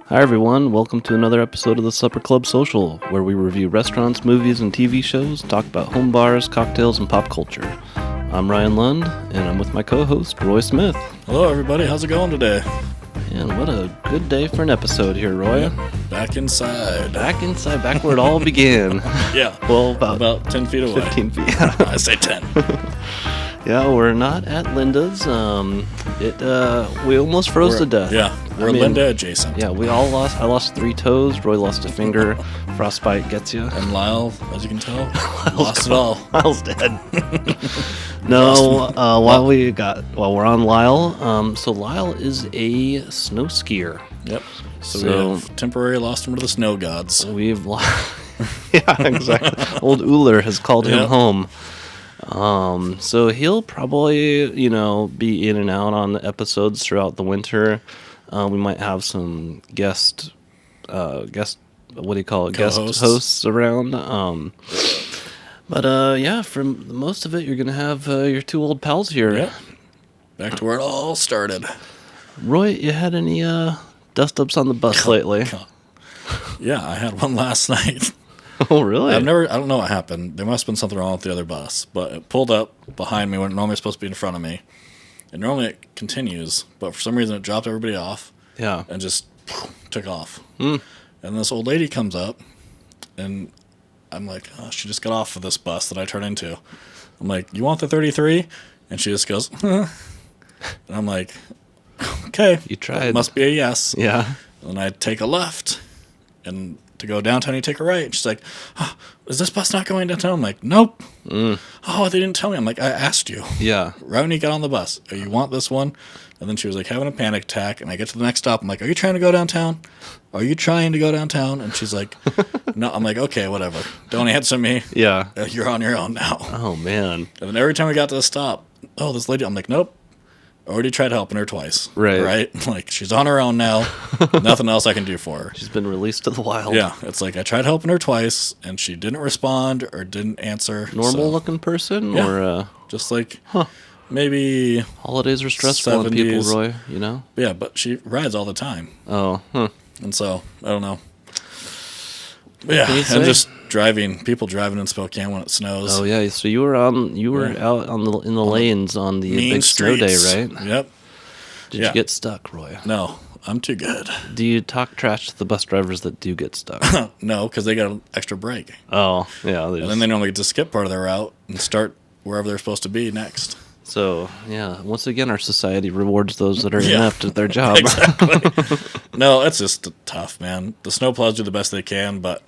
Hi, everyone. Welcome to another episode of the Supper Club Social, where we review restaurants, movies, and TV shows, talk about home bars, cocktails, and pop culture. I'm Ryan Lund, and I'm with my co-host, Roy Smith. Hello, everybody. How's it going today? And what a good day for an episode here, Roy. Yeah, back inside. Back where it all began. Yeah. Well, about 10 feet away. 15 feet. I say 10. Yeah, we're not at Linda's. We almost froze to death. Yeah, we're Linda adjacent. Yeah, we all lost. I lost 3 toes. Roy lost a finger. Frostbite gets you. And Lyle, as you can tell, lost it all. Lyle's dead. No, while we're on Lyle, so Lyle is a snow skier. Yep. So we have temporarily lost him to the snow gods. We've yeah, exactly. Old Uller has called him home. So he'll probably, be in and out on the episodes throughout the winter. We might have some guest, what do you call it? Co-hosts. Guest hosts around. But for most of it, you're going to have your 2 old pals here. Yep. Back to where it all started. Roy, you had any dust-ups on the bus lately? Yeah, I had one last night. Oh, really? I don't know what happened. There must have been something wrong with the other bus, but it pulled up behind me when it normally is supposed to be in front of me. And normally it continues, but for some reason it dropped everybody off. Yeah. And just took off. And this old lady comes up, and I'm like, oh, she just got off of this bus that I turn into. I'm like, you want the 33? And she just goes, huh? And I'm like, okay. You tried. Must be a yes. Yeah. And I take a left, and to go downtown, you take a right. And she's like, oh, is this bus not going downtown? I'm like, nope. Oh, they didn't tell me. I'm like, I asked you. Yeah. Right when you got on the bus, oh, you want this one? And then she was like having a panic attack. And I get to the next stop. I'm like, are you trying to go downtown? Are you trying to go downtown? And she's like, no. I'm like, okay, whatever. Don't answer me. Yeah. You're on your own now. Oh, man. And then every time we got to the stop, oh, this lady, I'm like, nope. Already tried helping her twice. Right. Like, she's on her own now. Nothing else I can do for her. She's been released to the wild. Yeah. It's like I tried helping her twice, and she didn't respond or didn't answer. Normal-looking person? Yeah. Or just like maybe holidays are stressful on people, Roy, you know? Yeah, but she rides all the time. Oh, And so, I don't know. But yeah, and just people driving in Spokane when it snows. Oh, yeah. So you were out in the lanes on the Mean big snow day, streets. right? Yep. Did you get stuck, Roy? No, I'm too good. Do you talk trash to the bus drivers that do get stuck? No, because they got an extra break. Oh, yeah. And then they normally get to skip part of their route and start wherever they're supposed to be next. So, yeah, once again, our society rewards those that are inept at their job. Exactly. No, it's just tough, man. The snowplows do the best they can, but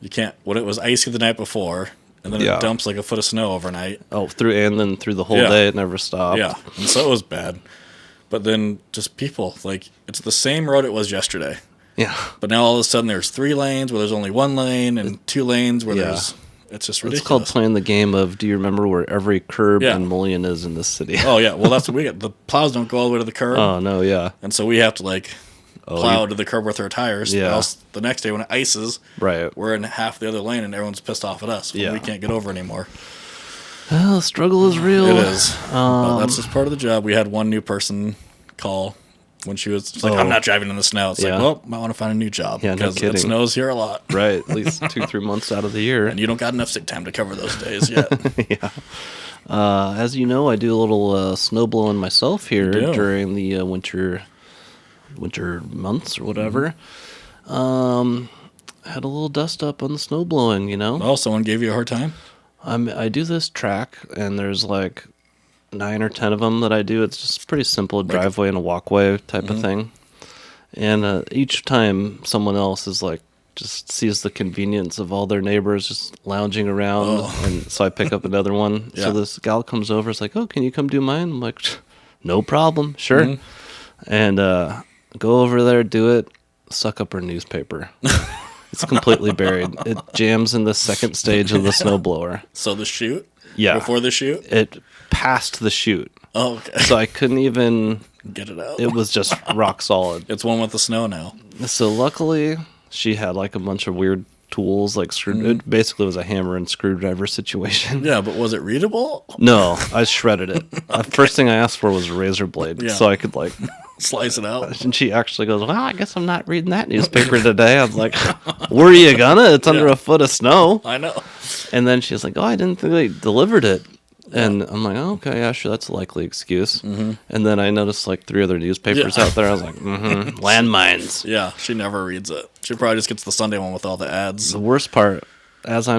you can't. When it was icy the night before, and then it dumps like a foot of snow overnight. Oh, through the whole day, it never stopped. Yeah, and so it was bad. But then just people, like, it's the same road it was yesterday. Yeah. But now all of a sudden there's 3 lanes where there's only 1 lane and 2 lanes where there's... It's just ridiculous. It's called playing the game of, do you remember where every curb and mullion is in this city? Oh, yeah. Well, that's what we get. The plows don't go all the way to the curb. Oh, no, yeah. And so we have to, like, plow to the curb with our tires. Yeah. Else the next day when it ices, right, we're in half the other lane and everyone's pissed off at us when we can't get over anymore. Well, the struggle is real. It is. But that's just part of the job. We had one new person call when she was like, I'm not driving in the snow. It's like, well, might want to find a new job. Yeah, because no kidding. It snows here a lot. Right, at least 2-3 months out of the year. And you don't got enough sick time to cover those days yet. Yeah. As you know, I do a little snow blowing myself here during the winter months or whatever. Had a little dust up on the snow blowing, you know? Oh, someone gave you a hard time? I do this track, and there's like 9 or 10 of them that I do. It's just pretty simple, driveway and a walkway type of thing. And each time someone else is like, just sees the convenience of all their neighbors just lounging around, and so I pick up another one. So this gal comes over, is like, oh, can you come do mine? I'm like, no problem, sure. And go over there, do it, suck up her newspaper. It's completely buried. It jams in the second stage of the snowblower. So the chute? Yeah. Before the chute? It passed the chute. Oh, okay. So I couldn't even... Get it out. It was just rock solid. It's one with the snow now. So luckily, she had like a bunch of weird tools, like it basically was a hammer and screwdriver situation. Yeah, but was it readable? No, I shredded it. The first thing I asked for was a razor blade, so I could like Slice it out. And she actually goes, well, I guess I'm not reading that newspaper today. I was like, were you gonna? It's under a foot of snow. I know. And then she's like, oh, I didn't think they delivered it. And I'm like, oh, okay, yeah, sure, that's a likely excuse. Mm-hmm. And then I noticed like 3 other newspapers out there. I was like, landmines. Yeah, she never reads it. She probably just gets the Sunday one with all the ads. The worst part, as I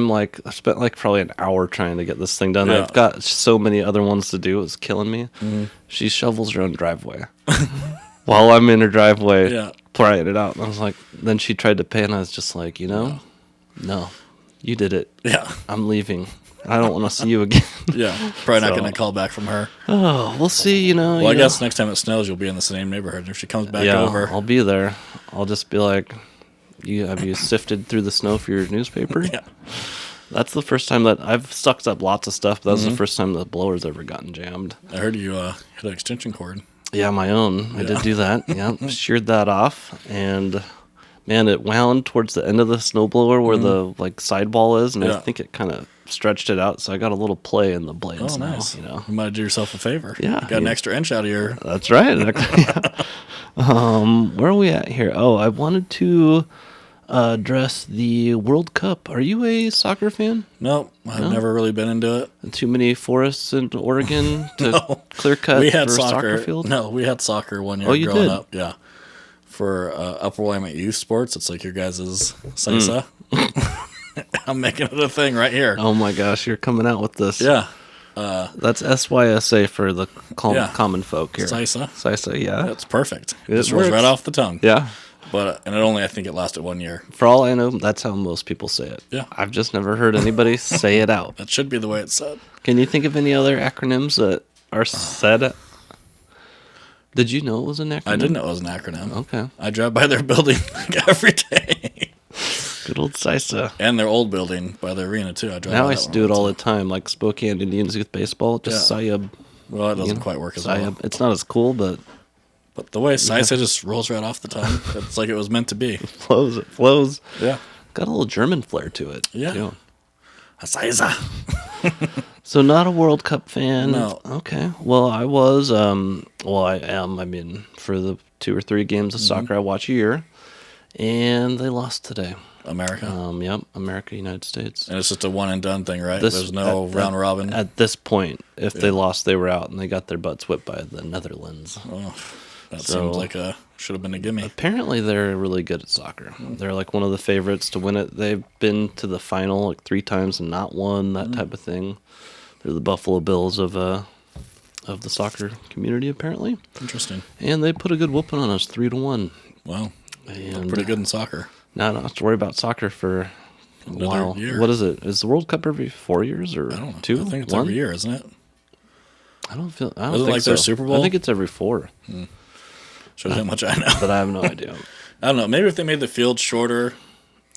spent like probably an hour trying to get this thing done. Yeah. I've got so many other ones to do. It's killing me. Mm-hmm. She shovels her own driveway while I'm in her driveway prying it out. And I was like, then she tried to pay, and I was just like, no, you did it. Yeah. I'm leaving. I don't want to see you again. Yeah, probably not going to call back from her. Oh, we'll see, Well, I guess next time it snows, you'll be in the same neighborhood. And if she comes back over... I'll be there. I'll just be like, have you sifted through the snow for your newspaper? Yeah. That's the first time that I've sucked up lots of stuff, but that was the first time the blower's ever gotten jammed. I heard you hit an extension cord. Yeah, my own. I did do that. Yeah, sheared that off, and... Man, it wound towards the end of the snowblower where the sidewall is, and I think it kind of stretched it out, so I got a little play in the blades now. Nice. You might do yourself a favor. Yeah. You got an extra inch out of your... That's right. Where are we at here? Oh, I wanted to address the World Cup. Are you a soccer fan? No, I've never really been into it. Too many forests in Oregon to clear cut we had for a soccer field? No, we had soccer one year growing up. Yeah. For Upper Willamette Youth Sports, it's like your guys' SISA. I'm making it a thing right here. Oh my gosh, you're coming out with this. Yeah. That's SYSA for the common folk here. SISA. SISA, yeah. That's perfect. It just rolls right off the tongue. Yeah. But I think it lasted 1 year. For all I know, that's how most people say it. Yeah. I've just never heard anybody say it out. That should be the way it's said. Can you think of any other acronyms that are said? Did you know it was an acronym? I didn't know it was an acronym. Okay. I drive by their building like every day. Good old SISA. And their old building by the arena, too. I do it all the time, like Spokane Indians Youth Baseball. Just Sayab. Well, it doesn't quite work as well. It's not as cool, but... But the way SISA just rolls right off the tongue, it's like it was meant to be. It flows. Yeah. Got a little German flair to it. Yeah. Too. SISA. So not a World Cup fan. No. Okay. Well, I was. I am. I mean, for the 2 or 3 games of soccer I watch a year, and they lost today. America. Yep. America, United States. And it's just a one and done thing, right? There's no round robin. At this point, if they lost, they were out, and they got their butts whipped by the Netherlands. Oh, that seems like should have been a gimme. Apparently, they're really good at soccer. They're like one of the favorites to win it. They've been to the final like 3 times and not won, that type of thing. They're the Buffalo Bills of the soccer community, apparently. Interesting. And they put a good whooping on us, 3-1. Wow. And pretty good in soccer. Now I don't have to worry about soccer for a while. Year. What is it? Is the World Cup every 4 years or I don't know. 2? I think it's 1? every year, isn't it? I don't think like so. their Super Bowl? I think it's every 4. Shows how much I know. But I have no idea. I don't know. Maybe if they made the field shorter.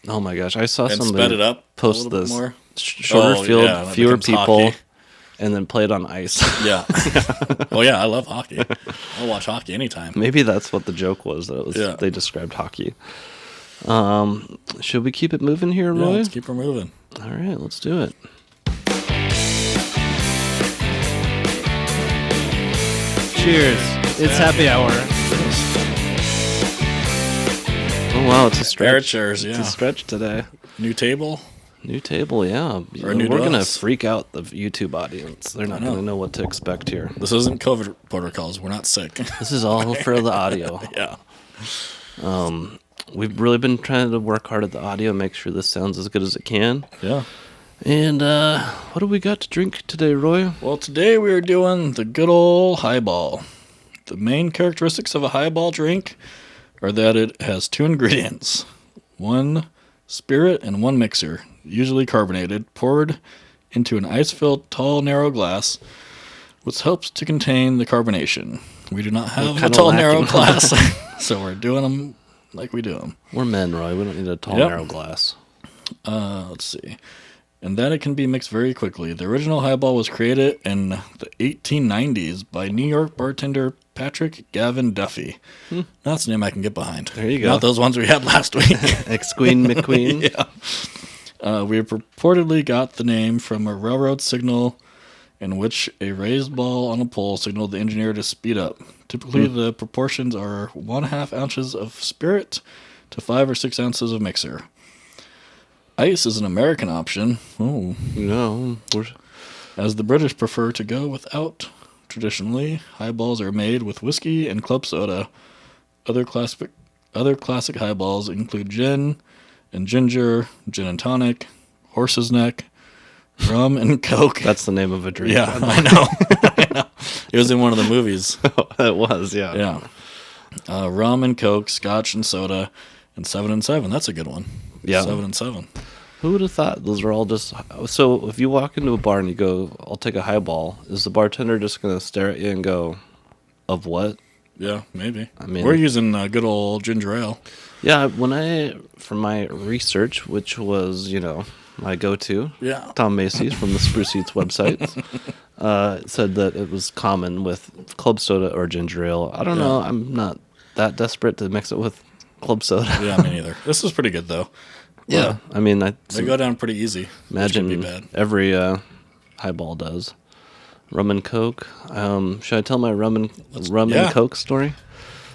Oh my gosh, I saw and somebody sped it up post a little this bit more. shorter field, fewer people, hockey. And then play it on ice. Yeah. Oh yeah, I love hockey. I'll watch hockey anytime. Maybe that's what the joke was. That it was they described hockey. Should we keep it moving here, Roy? Yeah, let's keep her moving. All right, let's do it. Cheers. It's happy hour. Oh wow, it's a stretch. Barrett chairs, It's a stretch today. New table. New table, yeah. Or new We're gonna dust. freak out the YouTube audience. They're not gonna know what to expect here. This isn't COVID protocols. We're not sick. This is all for the audio. Yeah. We've really been trying to work hard at the audio, make sure this sounds as good as it can. Yeah. And what do we got to drink today, Roy? Well, today we are doing the good old highball. The main characteristics of a highball drink are that it has 2 ingredients. 1 spirit and 1 mixer, usually carbonated, poured into an ice-filled tall, narrow glass, which helps to contain the carbonation. We do not have a tall, narrow glass, so we're doing them like we do them. We're men, Roy. We don't need a tall, narrow glass. Let's see. And that it can be mixed very quickly. The original highball was created in the 1890s by New York bartender Patrick Gavin Duffy. That's a name I can get behind. There you go. Not those ones we had last week. Ex-Queen McQueen. Yeah. We purportedly got the name from a railroad signal in which a raised ball on a pole signaled the engineer to speed up. Typically, the proportions are 1/2 ounces of spirit to 5 or 6 ounces of mixer. Ice is an American option. Oh. No, As the British prefer to go without. Traditionally, highballs are made with whiskey and club soda. Other classic highballs include gin and ginger, gin and tonic, horse's neck, rum and coke. that's the name of a drink. Yeah, I know. I know. It was in one of the movies. It was, yeah. Yeah. Rum and coke, scotch and soda, and 7 and 7. That's a good one. Yeah. 7 and 7. Who would have thought those are all just... So if you walk into a bar and you go, I'll take a highball, is the bartender just going to stare at you and go, of what? Yeah, maybe. I mean... We're using good old ginger ale. Yeah, for my research, which was, my go-to, Yeah. Tom Macy's from the Spruce Eats website, said that it was common with club soda or ginger ale. I don't know. I'm not that desperate to mix it with club soda. Yeah, me neither. This is pretty good, though. Yeah, I mean, They go down pretty easy. imagine Which could be bad. every highball does. Rum and Coke. Should I tell my rum and Coke story?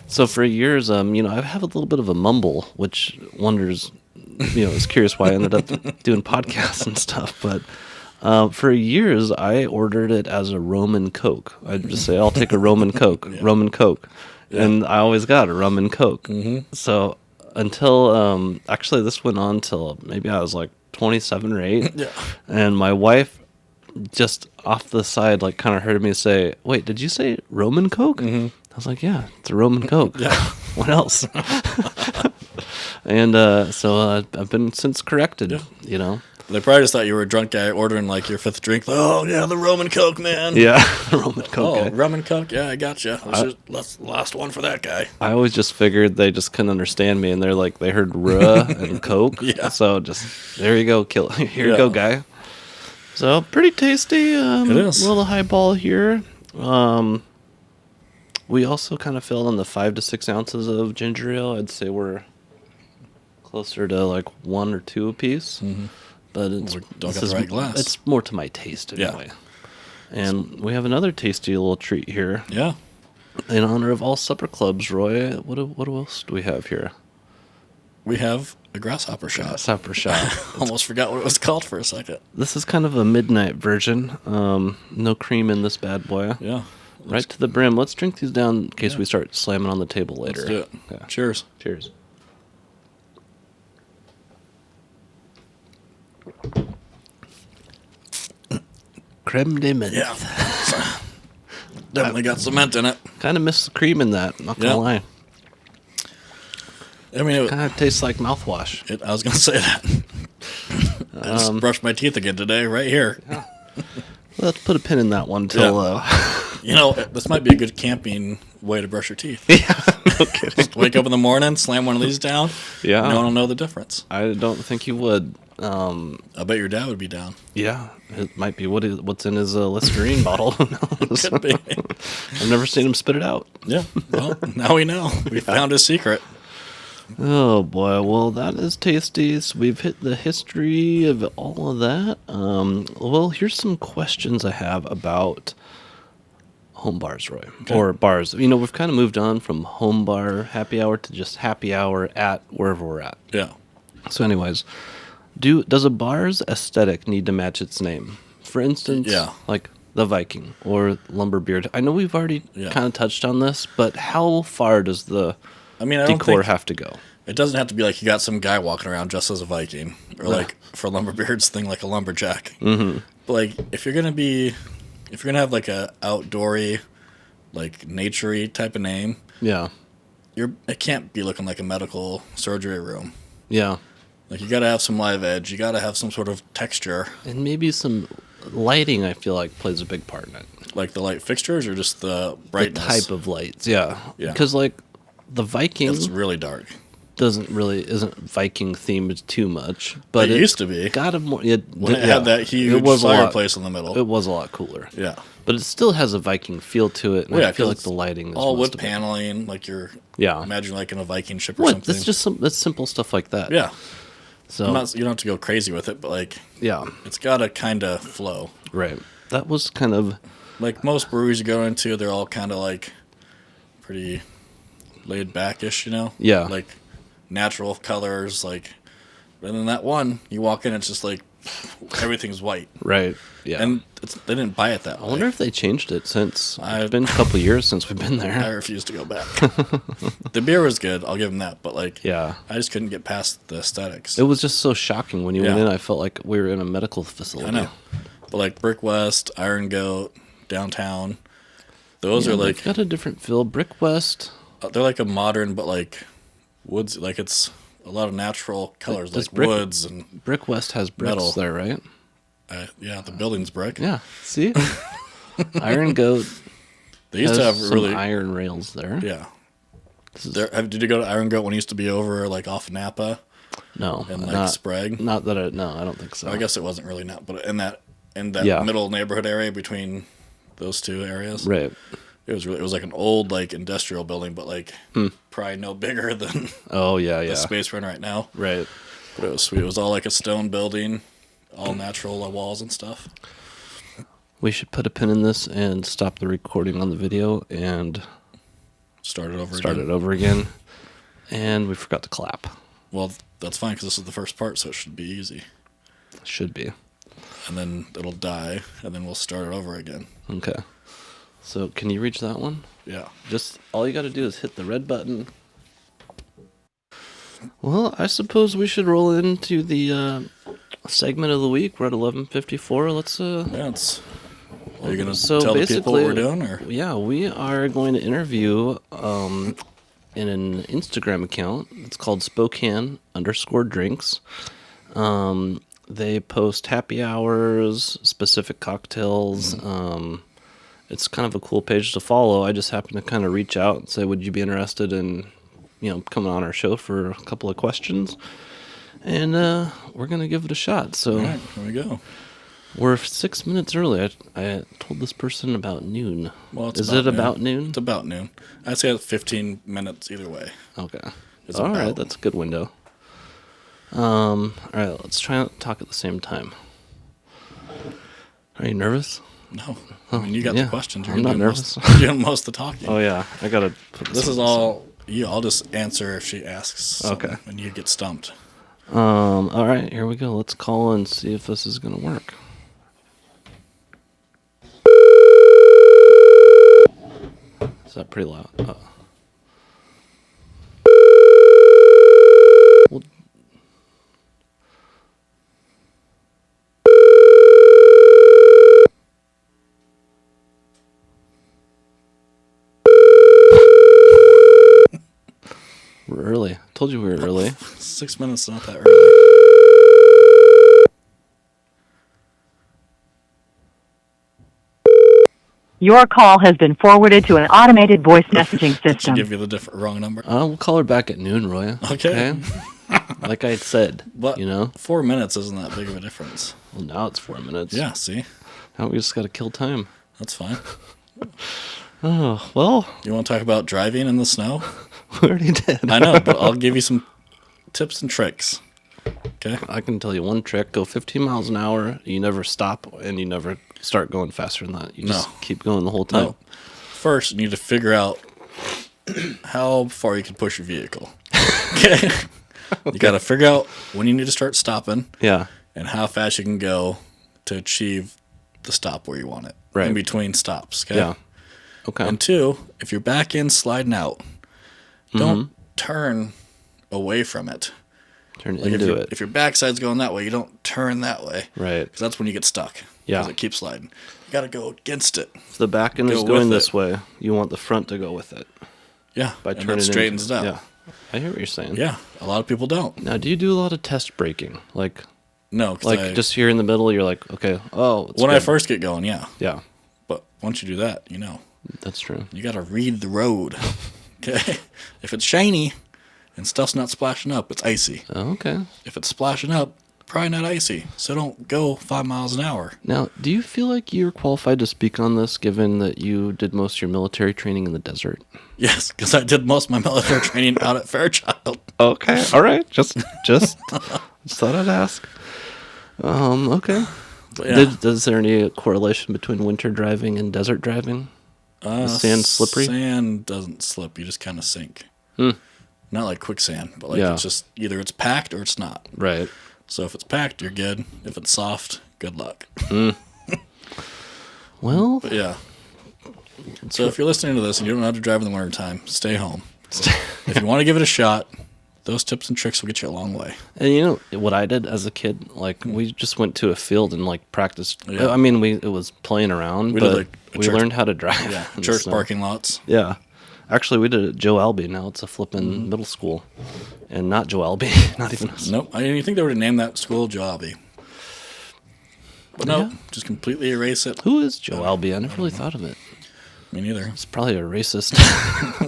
So for years, I have a little bit of a mumble, which wonders, is curious why I ended up doing podcasts and stuff. But for years, I ordered it as a Roman Coke. I'd just say, I'll take a Roman Coke, Roman Coke. Yeah. And I always got a rum and Coke. Mm-hmm. So until, actually this went on till maybe I was like 27 or 8. Yeah. And my wife just off the side, like kind of heard me say, wait, did you say Roman Coke? Mm-hmm. I was like, yeah, it's a Roman Coke. Yeah. What else? And so I've been since corrected, They probably just thought you were a drunk guy ordering like your 5th drink. Oh, yeah, the Roman Coke, man. Yeah, Roman Coke. Oh, rum and Coke? Yeah, I got you. That's the last one for that guy. I always just figured they just couldn't understand me, and they're like, they heard "ruh" and Coke. Yeah. So just, there you go, here you go, guy. So, pretty tasty. It is. Little highball here. We also kind of fell on the 5 to 6 ounces of ginger ale. I'd say we're closer to like 1 or 2 apiece. Mm-hmm. But it's, don't got the right glass. It's more to my taste anyway. Yeah. And we have another tasty little treat here. Yeah. In honor of all supper clubs, Roy, what else do we have here? We have a grasshopper shot. Grasshopper shot. Almost forgot what it was called for a second. This is kind of a midnight version. No cream in this bad boy. Yeah. Right to the brim. Let's drink these down in case we start slamming on the table later. Let's do it. Yeah. Cheers. Cheers. Creme de menthe. Yeah. Definitely got cement in it. Kind of miss the cream in that, not gonna lie. I mean, Kind of tastes like mouthwash. I was going to say that. I just brushed my teeth again today, right here. Yeah. Let's put a pin in that one till... This might be a good camping way to brush your teeth. Yeah, no kidding. Just wake up in the morning, slam one of these down. Yeah. No one will know the difference. I don't think you would. I bet your dad would be down. Yeah, it might be what's in his Listerine bottle. Who knows? Could be. I've never seen him spit it out. Yeah, well, now we know. We found his secret. Oh boy, well that is tasty. So we've hit the history of all of that. Well, here's some questions I have about home bars, Roy, or bars. We've kind of moved on from home bar happy hour to just happy hour at wherever we're at. Yeah. So, anyways, does a bar's aesthetic need to match its name? For instance, like the Viking or Lumberbeard. I know we've already kind of touched on this, but how far does the decor have to go? It doesn't have to be like you got some guy walking around just as a Viking, or like for Lumberbeard's thing, like a lumberjack. Mm-hmm. But like if you're gonna have like a outdoory, like naturey type of name, it can't be looking like a medical surgery room. Yeah. Like you got to have some live edge. You got to have some sort of texture, and maybe some lighting. I feel like plays a big part in it. Like the light fixtures, or just the brightness. The type of lights, yeah. Because like the Viking, it's really dark. Isn't Viking themed too much, but it used to be. Got a more when it had that huge fireplace in the middle. It was a lot cooler. Yeah, but it still has a Viking feel to it. And I feel like the lighting is all wood paneling, like you're imagine like in a Viking ship or something. That's just that's simple stuff like that. Yeah. So you don't have to go crazy with it, but like it's got to kind of flow. Right. that was kind of Like most breweries you go into, they're all kind of like pretty laid back-ish, you know? Yeah. Like natural colors, like. And then that one, you walk in, it's just like everything's white. right. Yeah. And they didn't buy it that way. I wonder if they changed it since I- it's been a couple years since we've been I there. refuse to go back. The beer was good, I'll give them that, but like, Yeah. I just couldn't get past the aesthetics. It was just so shocking when you went Yeah. in. I felt like we were in a medical facility. I know. But like Brick West, Iron Goat, Downtown, those Yeah, are they've like, got a different feel. Brick West. they're like a modern, but like woods, like it's a lot of natural colors, Does like Brick- woods and Brick West has bricks Metal. there, right? yeah, the building's brick. Yeah. See, Iron Goat They used has to have some really, iron rails there. yeah. This is- Did you go to Iron Goat when it used to be over like off Napa no, and like not Sprague? not that. No, I don't think so. I guess it wasn't really Napa, but in that Yeah. middle neighborhood area between those two areas, Right. it was like an old like industrial building, but like probably no bigger than Oh yeah, yeah. the space we're in right now. Right. But it was sweet. It was all like a stone building, all natural walls and stuff. We should put a pin in this and stop the recording on the video and Start it over start again. it over again. And we forgot to clap. Well, that's fine because this is the first part, so it should be easy. Should be. And then it'll die, and then we'll start it over again. Okay. So can you reach that one? Yeah. Just all you got to do is hit the red button. Well, I suppose we should roll into the segment of the week. We're at 11:54. Let's Yeah, are you gonna So tell the people what we're basically- doing, or yeah, we are going to interview in an Instagram account. It's called Spokane_drinks. They post happy hours, specific cocktails. It's kind of a cool page to follow. I just happened to kind of reach out and say, would you be interested in, coming on our show for a couple of questions? And we're going to give it a shot. So all right, here we go. we're 6 minutes early. I told this person about noon. Well, it's Is it about noon? It's about noon. I'd say it's 15 minutes either way. Okay. It's All right, about- that's a good window. All right, let's try not to talk at the same time. Are you nervous? No, I mean you got yeah. the questions. I'm not nervous. You're doing most of the talking. Oh yeah, I gotta put This is on. all you. I'll just answer if she asks. Something, Okay. And you get stumped. All right, here we go. Let's call and see if this is gonna work. Is that pretty loud? Well, we're early. Told you we were early. 6 minutes is not that early. Your call has been forwarded to an automated voice messaging She system. give you the wrong number. We'll call her back at noon, Roya. Okay. Like I said, But 4 minutes isn't that big of a difference. Well, now it's 4 minutes. Yeah. See, Now we just got to kill time. that's fine. Oh, well, You want to talk about driving in the snow? we already did. I know, but I'll give you some tips and tricks. Okay. I can tell you one trick. Go 15 miles an hour. You never stop, and you never start going faster than that. You just No. keep going the whole time. No. First, you need to figure out how far you can push your vehicle. Okay. You got to figure out when you need to start stopping Yeah. and how fast you can go to achieve the stop where you want it. Right. In between stops. Okay. Yeah. Okay. And two, if you're back in sliding out, don't turn away from it. Turn Like into it. if your backside's going that way, you don't turn that way. Right. Because that's when you get stuck. Yeah. Because it keeps sliding. You got to go against it. If the back end Go is going with this it. way, you want the front to go with it. Yeah. By and turning that straightens it out. Yeah. I hear what you're saying. Yeah. A lot of people don't. Now, do you do a lot of test braking? Like No. 'Cause just here in the middle, you're like, okay, it's when I good. first get going, yeah. Yeah, But once you do that, that's true. you got to read the road. Okay. If it's shiny and stuff's not splashing up, it's icy. Oh, okay. If it's splashing up, probably not icy. So don't go 5 miles an hour. Now, do you feel like you're qualified to speak on this, given that you did most of your military training in the desert? Yes, because I did most of my military training out at Fairchild. Okay, all right. Just thought I'd ask. Okay. But yeah, Is there any correlation between winter driving and desert driving? Is sand slippery? Sand doesn't slip. You just kind of sink. Not like quicksand, but like Yeah. it's just either it's packed or it's not. Right. So if it's packed, you're good. If it's soft, good luck. Well, But yeah. So if you're listening to this and you don't know how to drive in the wintertime, stay home. If you want to give it a shot, those tips and tricks will get you a long way. and you know what I did as a kid? Like, we just went to a field and like practiced. Yeah. I mean, it was playing around, We did, but like, a we church- learned how to drive. Yeah, in the church snow. parking lots. Yeah. Actually, we did it at Joe Albee. Now it's a flippin' middle school, and not Joe Albee. Not even. Nope, I didn't even think they would name that school Joby. But no, just completely erase it. Who is Joe Albee? I never really thought of it. Me neither. It's probably a racist.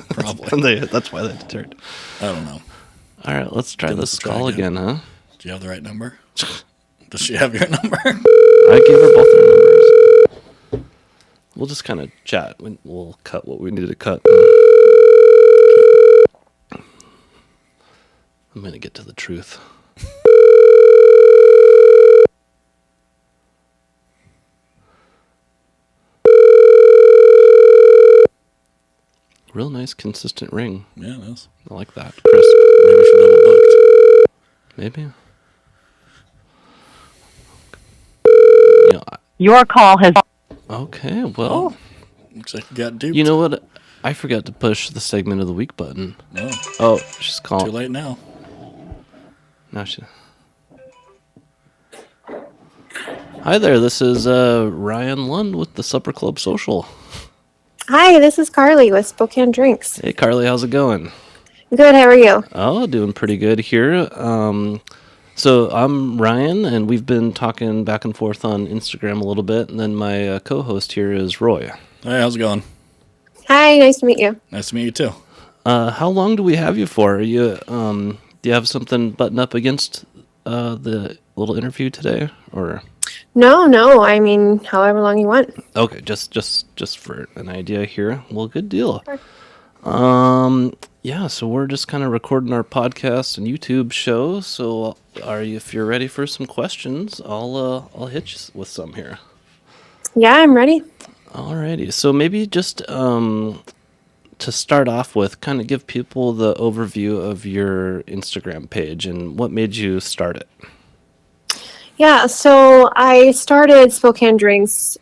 Probably. That's why they deterred. I don't know. All right, let's try Then this let's try call again. again, huh? Do you have the right number? Does she have your number? I gave her both our numbers. We'll just kind of chat. We'll cut what we need to cut. I'm going to get to the truth. Real nice, consistent ring. Yeah, it is. I like that. Crisp. Maybe she double booked. Maybe. You know, Your call has. okay, well, Looks like you got duped. you know what? I forgot to push the segment of the week button. No, Oh, she's too calling. late now. Now she. Hi there, this is Ryan Lund with the Supper Club Social. Hi, this is Carly with Spokane Drinks. Hey Carly, how's it going? Good, how are you? Oh, doing pretty good here. So I'm Ryan, and we've been talking back and forth on Instagram a little bit, and then my co-host here is Roy. Hey, how's it going? Hi, nice to meet you. Nice to meet you too. How long do we have you for? Are you do you have something buttoned up against the little interview today, or? No, I mean, however long you want. Okay, just for an idea here. Well, good deal. Sure. Yeah, so we're just kind of recording our podcast and YouTube show. So, if you're ready for some questions, I'll hit you with some here. Yeah, I'm ready. Alrighty. So maybe just to start off with, kind of give people the overview of your Instagram page and what made you start it. Yeah, so I started Spokane Drinks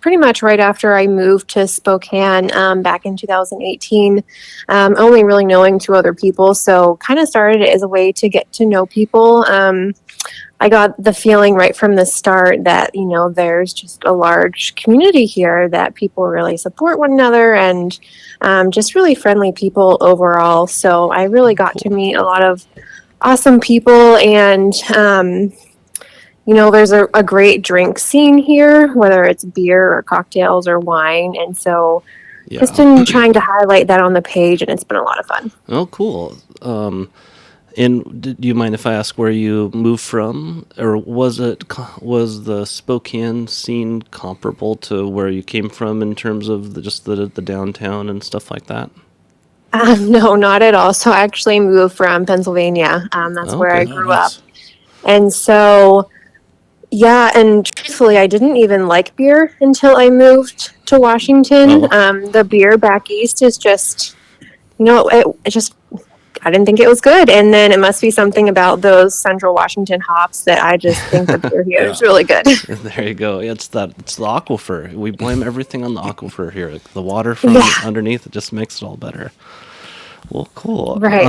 pretty much right after I moved to Spokane back in 2018, only really knowing two other people. So kind of started it as a way to get to know people. I got the feeling right from the start that, there's just a large community here, that people really support one another, and just really friendly people overall. So I really got to meet a lot of awesome people, and there's a great drink scene here, whether it's beer or cocktails or wine. And so Yeah. just been trying to highlight that on the page, and it's been a lot of fun. Oh, cool. And do you mind if I ask where you moved from, or was the Spokane scene comparable to where you came from in terms of the downtown and stuff like that? No, not at all. So I actually moved from Pennsylvania. That's where I Okay. grew up. And so, yeah, and truthfully, I didn't even like beer until I moved to Washington. Oh. The beer back east is just, I didn't think it was good. And then it must be something about those Central Washington hops that I just think the beer here is really good. There you go. Yeah, it's the aquifer. We blame everything on the aquifer here. Like, the water from Yeah. underneath, it just makes it all better. Well, cool. Right.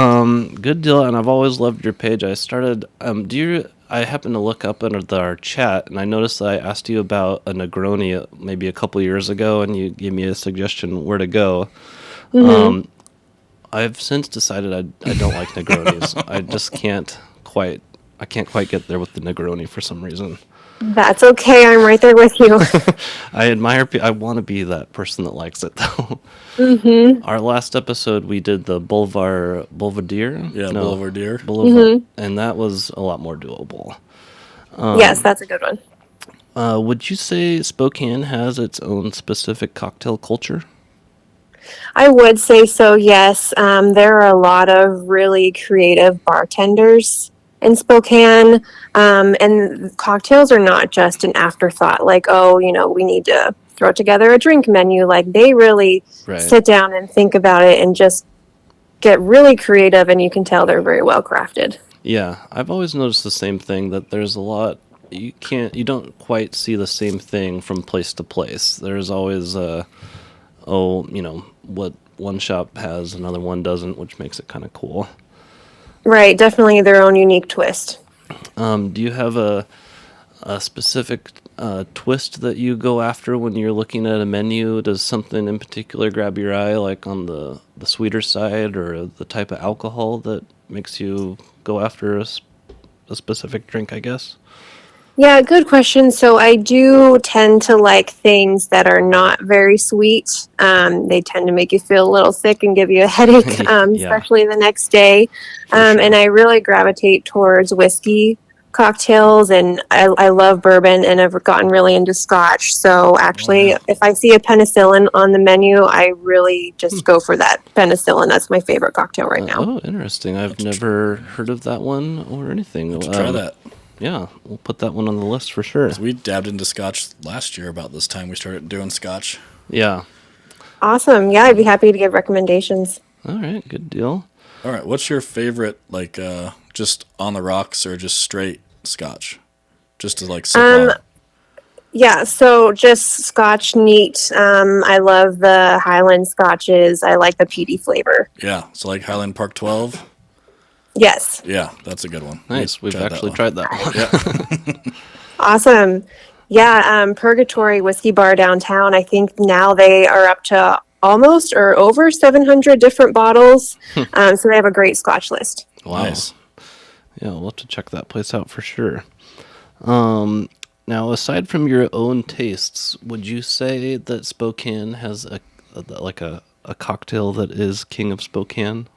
Good deal. And I've always loved your page. I started. I happened to look up under our chat, and I noticed that I asked you about a Negroni maybe a couple years ago, and you gave me a suggestion where to go. I've since decided I don't like Negronis. I just can't quite get there with the Negroni for some reason. That's okay. I'm right there with you. I I want to be that person that likes it, though. Our last episode, we did the Boulevardier. Yeah, No, Boulevardier. Boulevard, and that was a lot more doable. Yes, that's a good one. Would you say Spokane has its own specific cocktail culture? I would say so, yes. There are a lot of really creative bartenders in Spokane. And cocktails are not just an afterthought, like, oh, we need to throw together a drink menu. Like, they really Right. sit down and think about it and just get really creative, and you can tell they're very well crafted. Yeah, I've always noticed the same thing, that there's a lot you don't quite see the same thing from place to place. There's always what one shop has another one doesn't, which makes it kind of cool. Right, definitely their own unique twist. Do you have a specific twist that you go after when you're looking at a menu? Does something in particular grab your eye, like on the sweeter side, or the type of alcohol that makes you go after a specific drink, I guess? Yeah, good question. So I do tend to like things that are not very sweet. They tend to make you feel a little sick and give you a headache, Yeah, especially the next day. for sure. And I really gravitate towards whiskey cocktails, and I love bourbon, and I've gotten really into scotch. So actually, yeah. if I see a penicillin on the menu, I really just go for that penicillin. That's my favorite cocktail right now. Oh, interesting. I've never heard of that one or anything. Try that. Yeah, we'll put that one on the list for sure. We dabbed into scotch last year about this time. We started doing scotch. Yeah. Awesome. Yeah, I'd be happy to give recommendations. All right, good deal. All right, what's your favorite, like, just on the rocks or just straight scotch? Just to, like, sip on? Yeah, so just scotch neat. I love the Highland scotches. I like the peaty flavor. Yeah, so like Highland Park 12? Yes. Yeah, that's a good one. Nice. We've actually tried that one. Yeah. Awesome. Yeah, Purgatory Whiskey Bar downtown. I think now they are up to almost or over 700 different bottles. So they have a great scotch list. Wow. Nice. Yeah, we'll have to check that place out for sure. Now, aside from your own tastes, would you say that Spokane has a cocktail that is King of Spokane?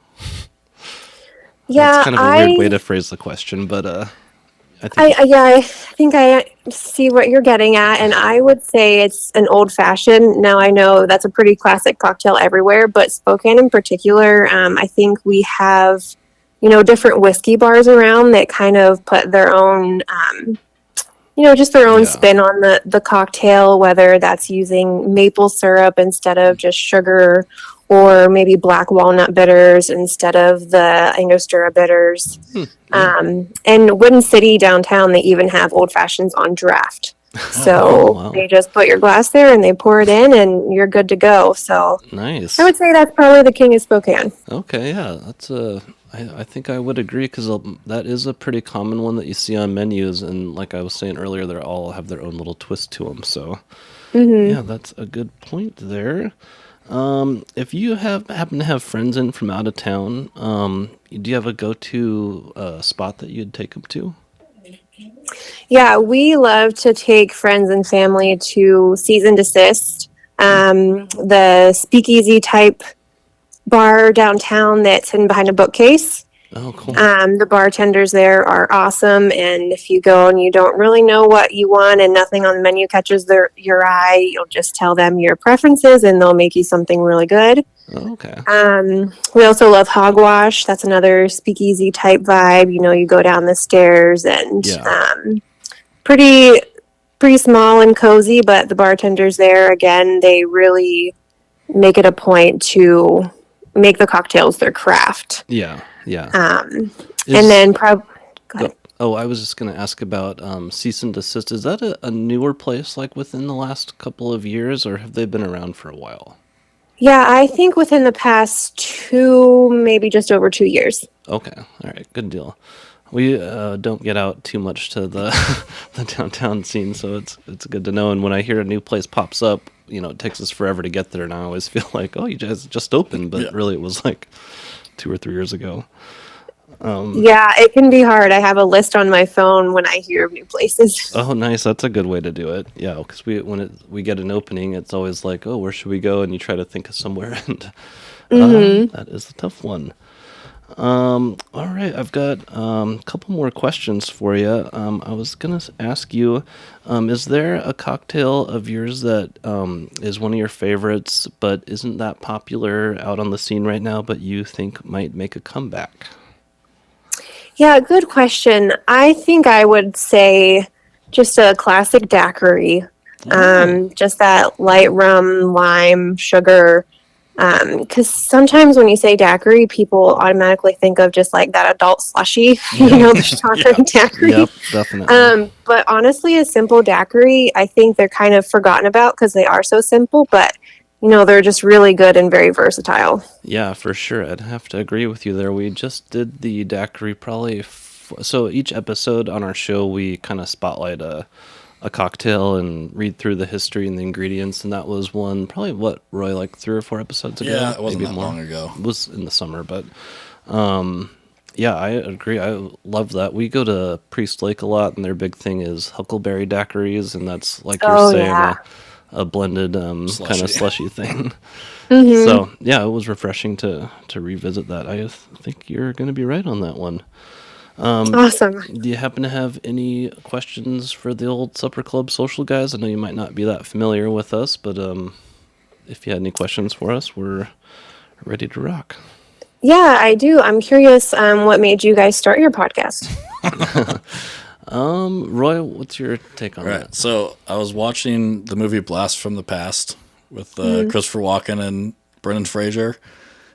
Yeah, That's kind of a weird way to phrase the question, but I think I think I see what you're getting at, and I would say it's an old fashioned. Now I know that's a pretty classic cocktail everywhere, but Spokane in particular, I think we have, different whiskey bars around that kind of put their own, just their own Yeah. spin on the cocktail, whether that's using maple syrup instead of just sugar, or maybe black walnut bitters instead of the Angostura bitters. And Wooden City downtown, they even have old fashions on draft. So wow. they just put your glass there and they pour it in, and you're good to go. So nice. I would say that's probably the king of Spokane. Okay, yeah, I think I would agree, because that is a pretty common one that you see on menus, and like I was saying earlier, they all have their own little twist to them. So yeah, that's a good point there. If you happen to have friends in from out of town, do you have a go-to spot that you'd take them to? Yeah, we love to take friends and family to Cease and Desist, the speakeasy type bar downtown that's hidden behind a bookcase. Oh, cool. The bartenders there are awesome, and if you go and you don't really know what you want and nothing on the menu catches your eye, you'll just tell them your preferences and they'll make you something really good. Okay. We also love Hogwash. That's another speakeasy type vibe. You go down the stairs, and Yeah. pretty small and cozy, but the bartenders there, again, they really make it a point to make the cocktails their craft. Yeah. Yeah. And then go ahead. Oh, I was just going to ask about Cease and Desist. Is that a newer place, like within the last couple of years, or have they been around for a while? Yeah, I think within the past maybe just over 2 years. Okay. All right. Good deal. We don't get out too much to the the downtown scene, so it's good to know. And when I hear a new place pops up, it takes us forever to get there, and I always feel like, oh, you guys just opened, but really it was like 2 or 3 years ago. Yeah, it can be hard. I have a list on my phone when I hear of new places. Oh, nice. That's a good way to do it. Yeah, because we get an opening, it's always like, oh, where should we go? And you try to think of somewhere, and that is a tough one. All right, I've got a couple more questions for you. I was gonna ask you, is there a cocktail of yours that is one of your favorites, but isn't that popular out on the scene right now, but you think might make a comeback? Yeah, good question. I think I would say just a classic daiquiri. Just that light rum, lime, sugar. Because sometimes when you say daiquiri, people automatically think of just like that adult slushy, the strawberry daiquiri. Yep, definitely. But honestly, a simple daiquiri, I think they're kind of forgotten about because they are so simple, but they're just really good and very versatile. Yeah, for sure. I'd have to agree with you there. We just did the daiquiri probably. So each episode on our show, we kind of spotlight a cocktail and read through the history and the ingredients. And that was one, probably what, Roy, like 3 or 4 episodes ago? Yeah, it wasn't Maybe that more. long ago. It was in the summer, but yeah, I agree. I love that. We go to Priest Lake a lot, and their big thing is huckleberry daiquiris, and that's like you're Oh, saying, yeah. a blended kind Slushy. of slushy thing. Mm-hmm. So yeah, it was refreshing to revisit that. I think you're going to be right on that one. Awesome. Do you happen to have any questions for the old Supper Club social guys? I know you might not be that familiar with us, but if you had any questions for us, we're ready to rock. Yeah, I do. I'm curious what made you guys start your podcast? Roy, what's your take on Right. that? So I was watching the movie Blast from the Past with Christopher Walken and Brendan Fraser,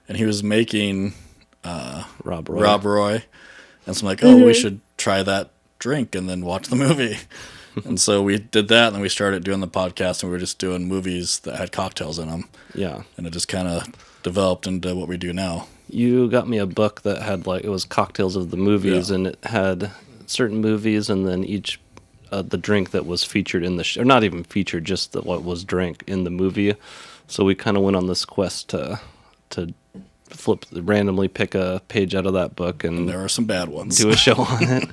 and he was making Rob Roy. Rob Roy. And so I'm like, oh, we should try that drink and then watch the movie. And so we did that, and then we started doing the podcast, and we were just doing movies that had cocktails in them. Yeah. And it just kind of developed into what we do now. You got me a book that had it was cocktails of the movies, and it had certain movies, and then each the drink that was featured in the or not even featured, just what was drank in the movie. So we kind of went on this quest to randomly pick a page out of that book and There are some bad ones. do a show on it.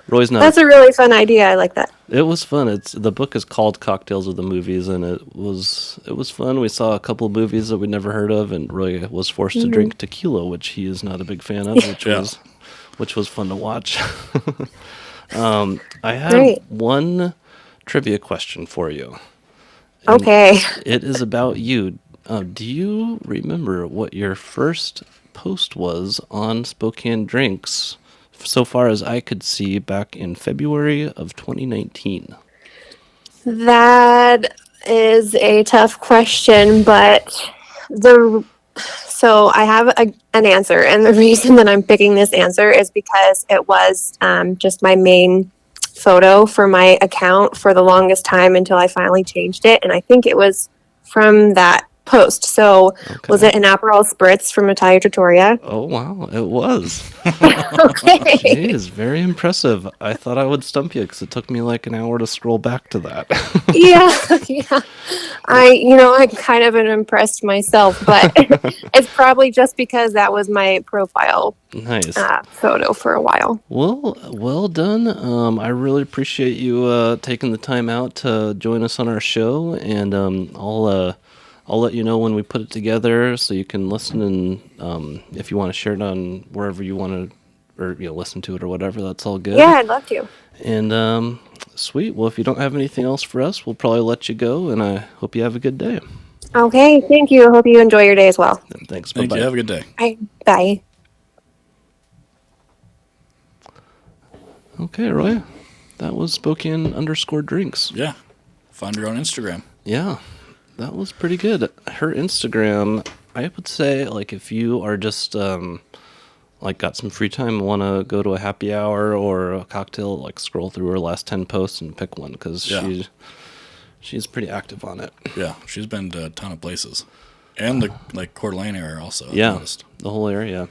Roy's not. That's a really fun idea. I like that. It was fun. The book is called Cocktails of the Movies, and it was fun. We saw a couple of movies that we'd never heard of, and Roy was forced to drink tequila, which he is not a big fan of, which was fun to watch. I have Great. one trivia question for you. And Okay. it is about you. Do you remember what your first post was on Spokane Drinks, so far as I could see, back in February of 2019? That is a tough question, but so I have an answer, and the reason that I'm picking this answer is because it was just my main photo for my account for the longest time until I finally changed it, and I think it was from that post. So was it an Aperol Spritz from Natalia Trattoria? Oh, wow, it was. Okay. Jeez, very impressive. I thought I would stump you because it took me like an hour to scroll back to that. Yeah. I'm kind of impressed myself, but it's probably just because that was my profile Nice. photo for a while. Well done. I really appreciate you taking the time out to join us on our show, and I'll let you know when we put it together so you can listen, and if you want to share it on wherever you want to, or listen to it or whatever, that's all good. Yeah, I'd love to. And sweet. Well, if you don't have anything else for us, we'll probably let you go, and I hope you have a good day. Okay, thank you. I hope you enjoy your day as well. And thanks. Thank Bye-bye. you. Have a good day. Bye. Okay, Roy. That was Spokane_drinks. Yeah. Find her on Instagram. Yeah, that was pretty good. Her Instagram, I would say, if you are just got some free time and want to go to a happy hour or a cocktail, scroll through her last 10 posts and pick one, because she's pretty active on it. Yeah. She's been to a ton of places. And the Coeur d'Alene area also. I've Yeah, noticed. the whole area.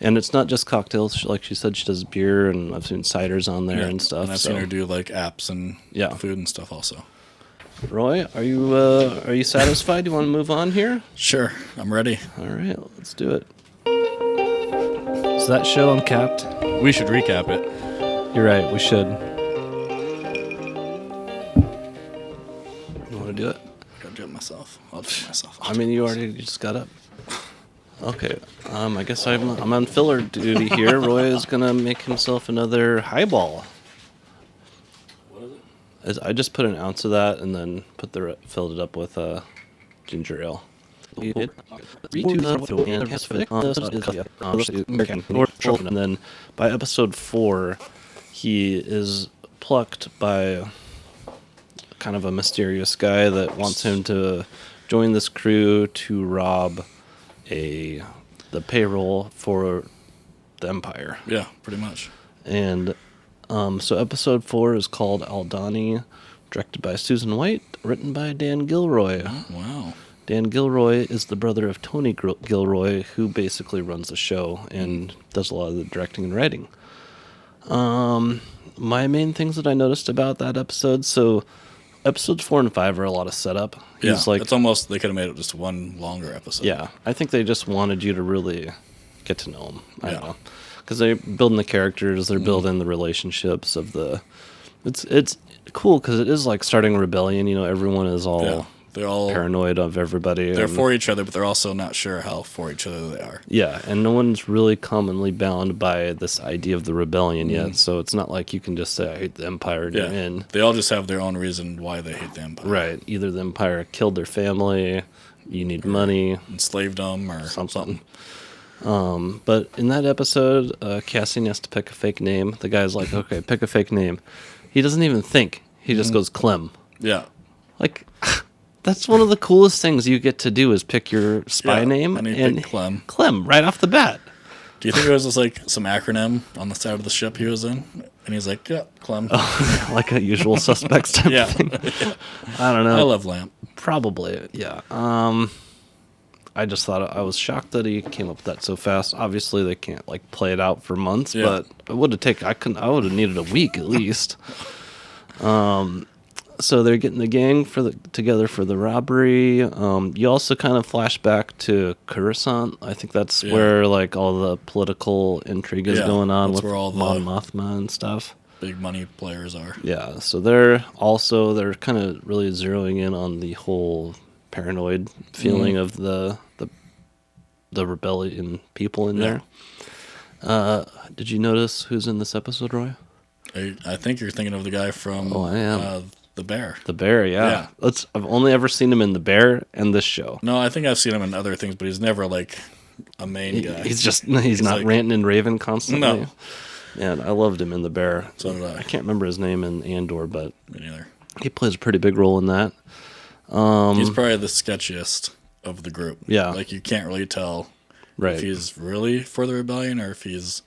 And it's not just cocktails. Like she said, she does beer, and I've seen ciders on there and stuff. And I've seen her do apps and food and stuff also. Roy, are you satisfied? You want to move on here? Sure. I'm ready. All right, let's do it. Is that show uncapped? We should recap it. You're right, we should. You want to do it? I'll do it myself. I'll do it myself. I mean, you just got up. Okay. I guess I'm on filler duty here. Roy is gonna make himself another highball. What is it? I just put an ounce of that and then filled it up with ginger ale. And then by episode 4, he is plucked by kind of a mysterious guy that wants him to join this crew to rob the payroll for the Empire. Yeah, pretty much. And so episode 4 is called Aldani, directed by Susan White, written by Dan Gilroy. Wow. Dan Gilroy is the brother of Tony Gilroy, who basically runs the show and does a lot of the directing and writing. My main things that I noticed about that episode, so episodes 4 and 5 are a lot of setup. Yeah, it's almost, they could have made it just one longer episode. Yeah, I think they just wanted you to really get to know him. I don't Yeah. know. Because they're building the characters, they're building the relationships of the... It's cool because it is like starting a rebellion. You know, everyone is all Yeah. They're all paranoid of everybody. They're and- for each other, but they're also not sure how for each other they are. Yeah, and no one's really commonly bound by this idea of the rebellion yet. So it's not like you can just say, I hate the Empire, and you're in. They all just have their own reason why they hate the Empire. Right. Either the Empire killed their family, you need money, Enslaved them, or something. But in that episode, Cassian has to pick a fake name. The guy's like, okay, pick a fake name. He doesn't even think. He just goes Clem. Yeah. Like, that's one of the coolest things you get to do is pick your spy Yeah, name. and he picked Clem. Clem, right off the bat. Do you think it was just like some acronym on the side of the ship he was in? And he's like, yeah, Clem. Like a usual suspects type Yeah. thing. I don't know. I love Lamp. Probably, yeah. I just thought I was shocked that he came up with that so fast. Obviously, they can't like play it out for months, Yeah. but it would have taken. I would have needed a week at least. So they're getting the gang together for the robbery. You also kind of flash back to Coruscant. I think that's where like all the political intrigue is Yeah, going on that's with where all Mon the- Mothma and stuff. Big money players are. Yeah, so they're kind of really zeroing in on the whole paranoid feeling of the rebellion people in there. Did you notice who's in this episode, Roy? I think you're thinking of the guy from Oh, I am. The Bear. The Bear, yeah. I've only ever seen him in The Bear and this show. No, I think I've seen him in other things, but he's never like a main guy. He's not like- ranting and raving constantly. No. Man, I loved him in The Bear. So did I. I can't remember his name in Andor, but Me neither. he plays a pretty big role in that. He's probably the sketchiest of the group. Yeah. Like you can't really tell Right. if he's really for the rebellion or if he's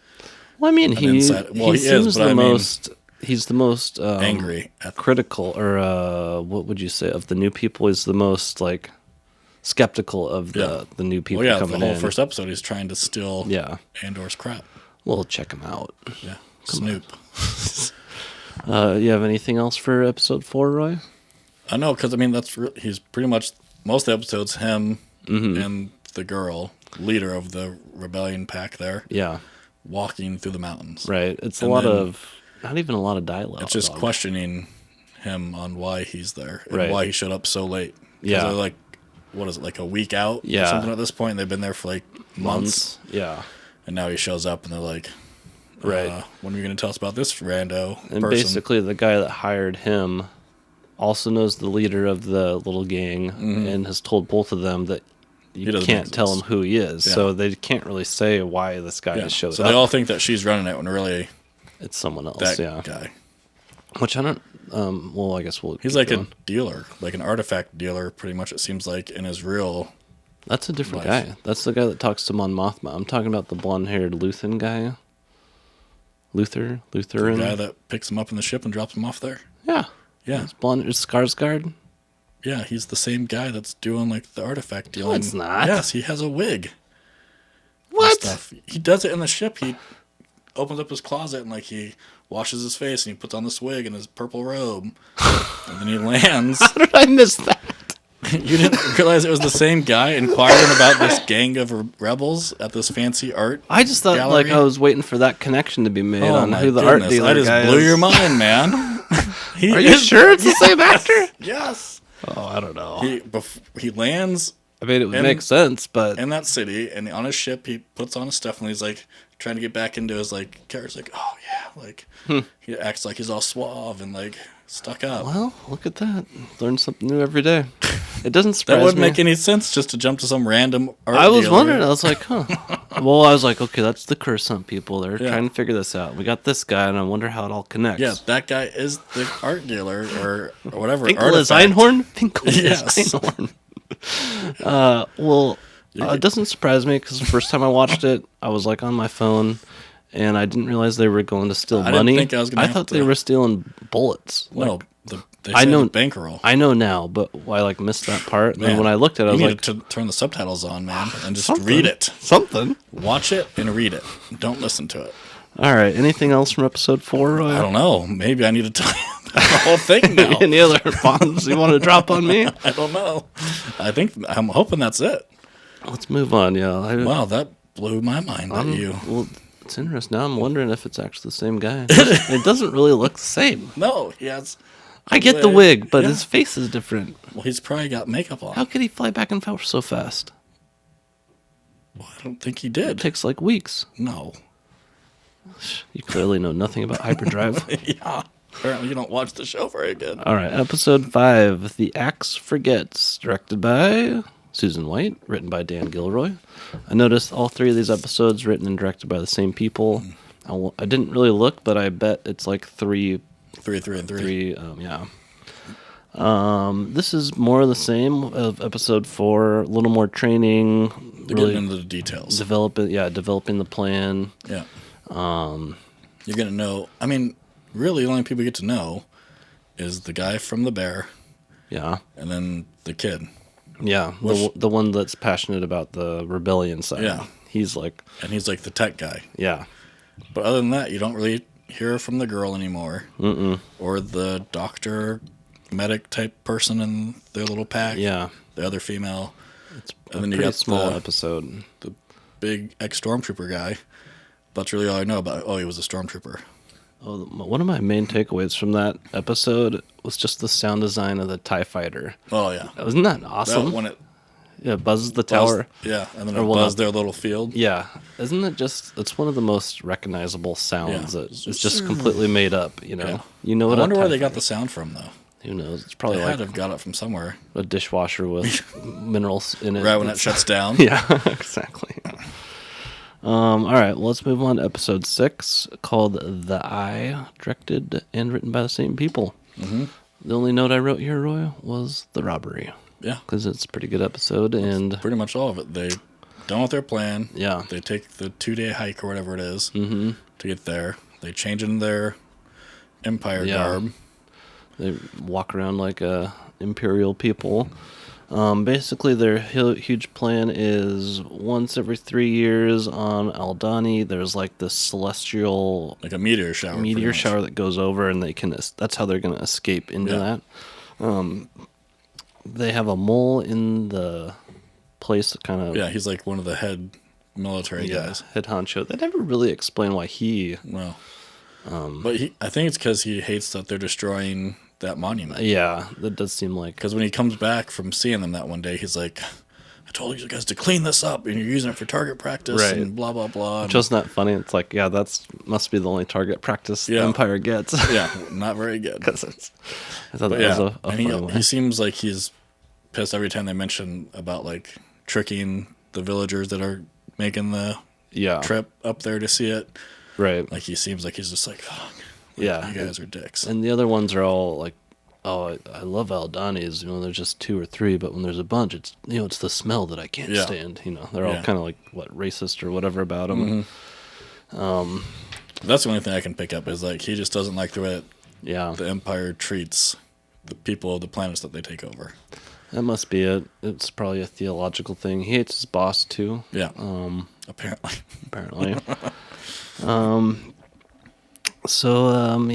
Well, I mean, he inside- well, he is, seems but the I mean, most. He's the most angry at critical, or what would you say, of the new people? He's the most like skeptical of the new people Well, yeah, coming the whole in. first episode he's trying to steal Andor's crap. We'll check him out. Yeah. Snoop. You have anything else for episode 4, Roy? I know, because I mean he's pretty much most of the episodes him and the girl, leader of the rebellion pack there, Yeah, walking through the mountains. right. It's And a lot then of not even a lot of dialogue. It's just questioning him on why he's there and Right. why he showed up so late. 'Cause Yeah. they're like, what is it, like a week out Yeah. or something at this point? They've been there for like months. Yeah, And now he shows up and they're like, Right. when are you going to tell us about this rando and person? basically the guy that hired him also knows the leader of the little gang and has told both of them that you doesn't can't tell him exist. who he is. Yeah. So they can't really say why this guy Yeah. has showed So up. they all think that she's running it when really It's someone else, that yeah. guy. Which I don't. Well, I guess we'll. He's keep like going. a dealer, like an artifact dealer, pretty much. It seems like in his real. That's a different life. guy. That's the guy that talks to Mon Mothma. I'm talking about the blonde-haired Luthen guy. Lutheran. The guy that picks him up in the ship and drops him off there. Yeah. Yeah, It's blonde. It's Skarsgård. yeah, he's the same guy that's doing like the artifact dealing. it's not. Yes, he has a wig. and What? Stuff. He does it in the ship. He opens up his closet and like he washes his face and he puts on this wig and his purple robe, and then he lands. How did I miss that? You didn't realize it was the same guy inquiring about this gang of rebels at this fancy art. I just thought gallery? like I was waiting for that connection to be made Oh on my who the art goodness, dealer I just guy blew is. your mind, man. Are you sure it's the same actor? Yes. Oh, I don't know. He lands I mean, it would and- make sense, but in that city, and on his ship, he puts on his stuff, and he's like trying to get back into his like character's like, oh yeah, like he acts like he's all suave and like Stuck up. Well, look at that. Learn something new every day. It doesn't surprise That wouldn't me. make any sense just to jump to some random art I was dealer. wondering. I was like, huh. Well, I was like, okay, that's the curse on people. They're trying to figure this out. We got this guy, and I wonder how it all connects. Yeah, that guy is the art dealer or whatever. Finkel is artifact. Einhorn? Finkel Yes. is Einhorn. It doesn't surprise me because the first time I watched it, I was like on my phone, and I didn't realize they were going to steal I money. didn't think I was gonna have thought to- they were stealing bullets. No, they I say know the bankroll. I know now, but I like missed that part. And then Man, when I looked at it, I you was need like, to turn the subtitles on, man, and just something. read it. Something. Watch it and read it. Don't listen to it. All right. Anything else from episode 4, Roy? I don't know. Maybe I need to tell you the whole thing now. Any other bombs you want to drop on me? I don't know. I'm hoping that's it. Let's move on. Yeah. Wow, that blew my mind that you. Well, it's interesting. Now I'm wondering if it's actually the same guy. It doesn't really look the same. No, he has. I get the wig, but Yeah. his face is different. Well, he's probably got makeup on. How could he fly back and forth so fast? Well, I don't think he It did. takes like weeks. No. You clearly know nothing about hyperdrive. Yeah. Apparently, you don't watch the show very good. All right, episode 5, The Axe Forgets, directed by Susan White, written by Dan Gilroy. I noticed all 3 of these episodes written and directed by the same people. I didn't really look, but I bet it's like 3. 3, 3, and 3. Yeah. This is more of the same of episode 4. A little more training. They're Really getting into the details. developing the plan. Yeah. You're going to know. I mean, really, the only people you get to know is the guy from the bear Yeah. and then the kid. Yeah. The one that's passionate about the rebellion side. Yeah. He's like, And he's like the tech guy. yeah. But other than that, you don't really hear from the girl anymore. Mm-mm. Or the doctor, medic type person in their little pack. Yeah. The other female. It's And a then you pretty got small the- episode. The big ex-stormtrooper guy. That's really all I know about. Oh, he was a stormtrooper. Oh, one of my main takeaways from that episode was just the sound design of the TIE fighter. Oh, yeah. Wasn't that awesome? That when it Yeah, buzzes the buzzed- tower. Yeah, and then Or it well, buzzed not- their little field. Yeah, isn't it just? It's one of the most recognizable sounds. Yeah. That it's just completely made up. You know, Yeah. you know I what? wonder a where TIE they got fighter- the sound from, though. Who knows? It's probably They like had to have got it from somewhere. a dishwasher with minerals in it. Right when it shuts down. Yeah, exactly. All right, well, let's move on to episode 6, called The Eye, directed and written by the same people. Mm-hmm. The only note I wrote here, Roy, was the robbery, Yeah, because it's a pretty good episode, and pretty much all of it. They done with their plan. yeah, They take the 2-day hike or whatever it is mm-hmm. to get there. They change in their Empire Yeah. garb. They walk around like imperial people. Basically, their huge plan is once every 3 years on Aldani, there's like this celestial Like a meteor shower. pretty much. shower that goes over, and they can. That's how they're going to escape into Yeah. that. They have a mole in the place, kind of. Yeah, he's like one of the head military guys. head honcho. They never really explain why he. Well, but I think it's because he hates that they're destroying that monument. Yeah, that does seem like. Because when he comes back from seeing them that one day, he's like, I told you guys to clean this up, and you're using it for target practice, Right. and blah, blah, blah. Just not funny. It's like, yeah, that's must be the only target practice the Yeah. Empire gets. Yeah, not very good. Because it's. I thought But that yeah, was a and funny one. he seems like he's pissed every time they mention about, like, tricking the villagers that are making the Yeah. trip up there to see it. Right. Like, he seems like he's just like, oh, Yeah. you guys are dicks. And the other ones are all like, oh, I love Aldani's. You know, there's just 2 or 3, but when there's a bunch, it's it's the smell that I can't Yeah. stand. You know, they're all Yeah. kind of like racist or whatever about them. That's the only thing I can pick up is, like, he just doesn't like the way that Yeah, the Empire treats the people of the planets that they take over. that must be it. It's probably a theological thing. He hates his boss too, Yeah. Apparently. apparently.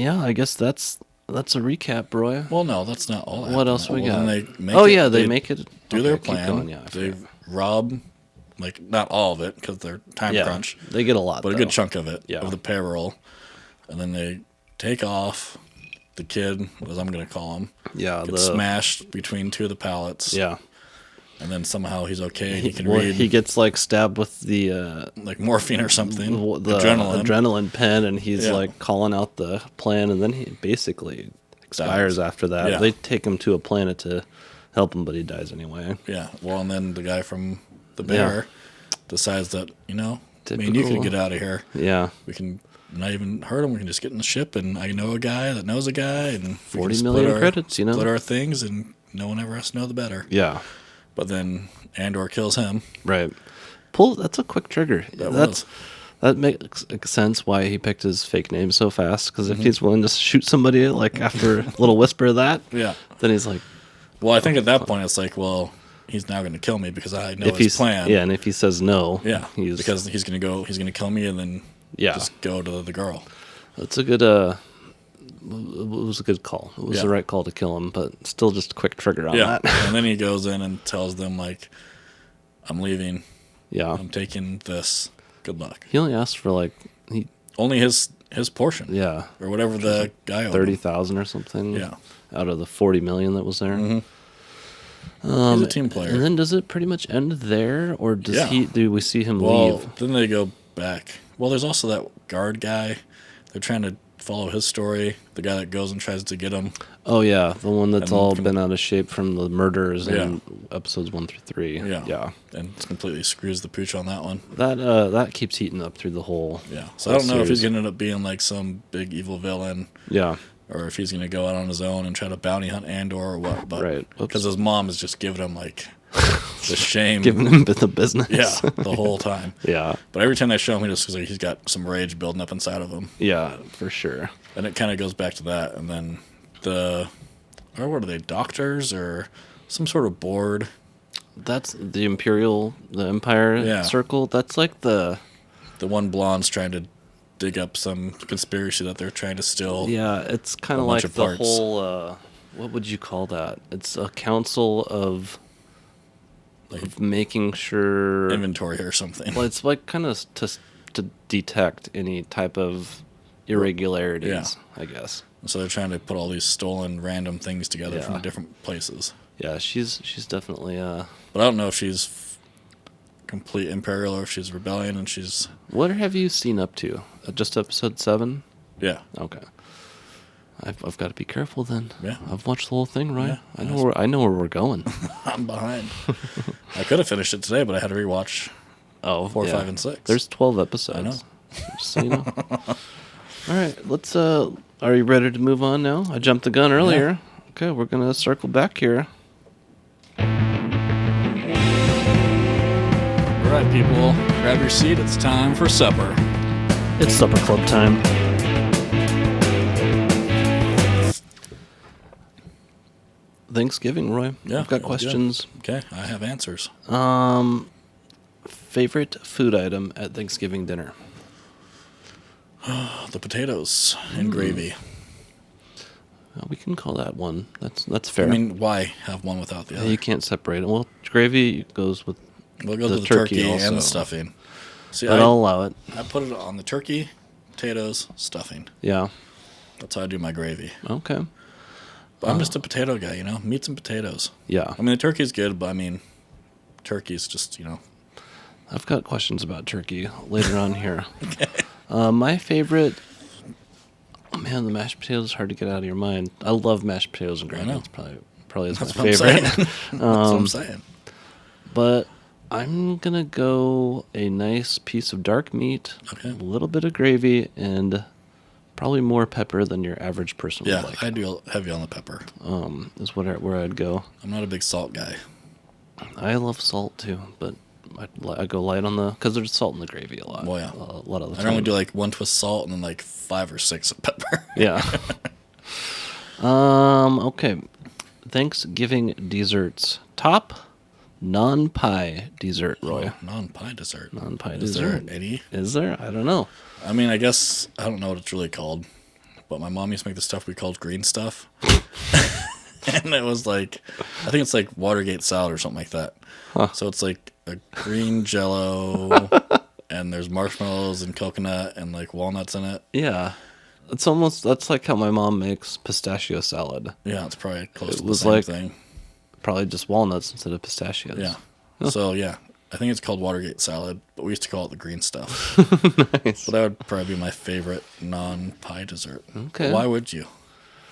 Yeah, I guess that's a recap, Roy. Well, no, that's not all. that What happened. else we Well, got? then they make Oh it- yeah, they make it do their okay, keep plan. going, yeah, I They forget. rob, like, not all of it because they're time Yeah, crunch, they get a lot, but a though. good chunk of it, Yeah. of the payroll. And then they take off. The kid, as I'm going to call him, Yeah, gets smashed between 2 of the pallets. Yeah, And then somehow he's okay and he can well, read he gets like stabbed with the like morphine or something. the Adrenaline. adrenaline pen, and he's Yeah. like calling out the plan, and then he basically expires after that. Yeah. They take him to a planet to help him, but he dies anyway. Yeah. Well, and then the guy from the bear decides that, you could Typical. get out of here. Yeah. We can not even hurt him. We can just get in the ship, and I know a guy that knows a guy, and we can 40 split million credits, split our things, and no one ever has to know the better. Yeah. But then Andor kills him. Right. That's a quick trigger. That makes sense why he picked his fake name so fast. Because if he's willing to shoot somebody like after a little whisper of that, Yeah. then he's like, Well, I think at that point it's like, well, he's now going to kill me because I know if his he's plan. yeah, and if he says no, Yeah. he's Because he's going to kill me and then just go to the girl. That's a good. It was a good call. It was the right call to kill him, but still just a quick trigger on that. And then he goes in and tells them like, I'm leaving. Yeah. I'm taking this. Good luck. He only asked for Only his portion. yeah, Or whatever the guy owed him. 30,000 or something. Yeah. Out of the 40 million that was there. He's a team player. And then does it pretty much end there, or do we see him leave? Then they go back. Well, there's also that guard guy. They're trying to follow his story. The guy that goes and tries to get him. Oh yeah, the one that's And all been out of shape from the murders in episodes 1 through 3. Yeah. And completely screws the pooch on that one. That keeps heating up through the whole. Yeah. So I don't know if he's going to end up being like some big evil villain. Yeah. Or if he's going to go out on his own and try to bounty hunt Andor or what. But Right. Because his mom is just giving him like the shame. Giving him the business. Yeah, the whole time. Yeah. But every time they show him, he's got some rage building up inside of him. Yeah, for sure. And it kind of goes back to that. And then what are they, doctors or some sort of board? That's the Empire circle. That's like the one blonde's trying to dig up some conspiracy that they're trying to steal. Yeah, it's kind of like the parts. whole. What would you call that? It's a council of making sure Inventory or something. Well, it's like kind of to detect any type of irregularities, I guess. So they're trying to put all these stolen random things together from different places. Yeah, she's definitely. But I don't know if she's complete Imperial or if she's rebellion and she's. What have you seen up to? Just episode 7? Yeah. Okay. I've got to be careful then. Yeah. I've watched the whole thing, right? Yeah. I know where we're going. I'm behind. I could have finished it today, but I had to rewatch 4, 5, and 6. There's 12 episodes. I know. Just so you know. All right, let's. Are you ready to move on now? I jumped the gun earlier. Yeah. Okay, we're gonna circle back here. All right, people, grab your seat. It's time for supper. It's supper club time. Thanksgiving, Roy. Yeah, I've got that was good. questions. Okay, I have answers. Favorite food item at Thanksgiving dinner? The potatoes and gravy. Well, we can call that one. That's fair. I mean, why have one without the other? You can't separate it. Well, gravy goes with. Well, it goes the with the turkey turkey also. and the stuffing. See, But I'll allow it. I put it on the turkey, potatoes, stuffing. Yeah. That's how I do my gravy. Okay. But I'm just a potato guy, meats and potatoes. Yeah. I mean, the turkey's good, but I mean, turkey's just, I've got questions about turkey later on here. My favorite. Oh man, the mashed potatoes is hard to get out of your mind. I love mashed potatoes and gravy. know. It's probably is That's my what favorite. I'm saying. That's what I'm saying. But I'm gonna go a nice piece of dark meat, Okay. a little bit of gravy, and probably more pepper than your average person Yeah, would like. I do heavy on the pepper. Is where I'd go. I'm not a big salt guy. I love salt too, but I go light on because there's salt in the gravy a lot. Well, yeah. A lot of the I time. normally do like 1 twist salt and then like 5 or 6 of pepper. Yeah. Okay. Thanksgiving desserts. Top non-pie dessert, Roy. Non-pie dessert. Non-pie Is dessert. there any? Is there? I don't know. I mean, I guess I don't know what it's really called, but my mom used to make the stuff we called green stuff. And it was like, I think it's like Watergate salad or something like that. Huh. So it's like a green jello, and there's marshmallows and coconut and like walnuts in it. Yeah. That's like how my mom makes pistachio salad. Yeah, it's probably close It to the was same like- thing. Probably just walnuts instead of pistachios. Yeah. So yeah, I think it's called Watergate salad, but we used to call it the green stuff. Nice. So that would probably be my favorite non-pie dessert. Okay. Why would you?